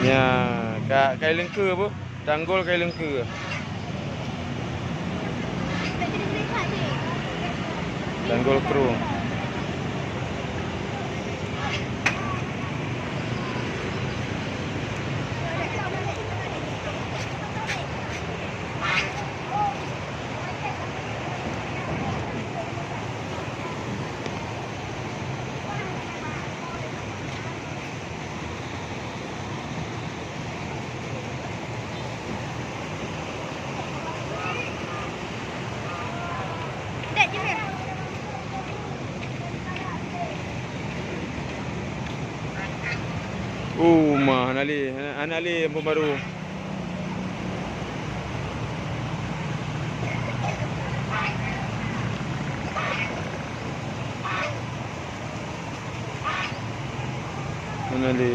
Ya, kat Kai Lengka apa? Tanggul Kai Lengka. Tanggul Kru. Mah anak Ali yang baru. Mana Ali?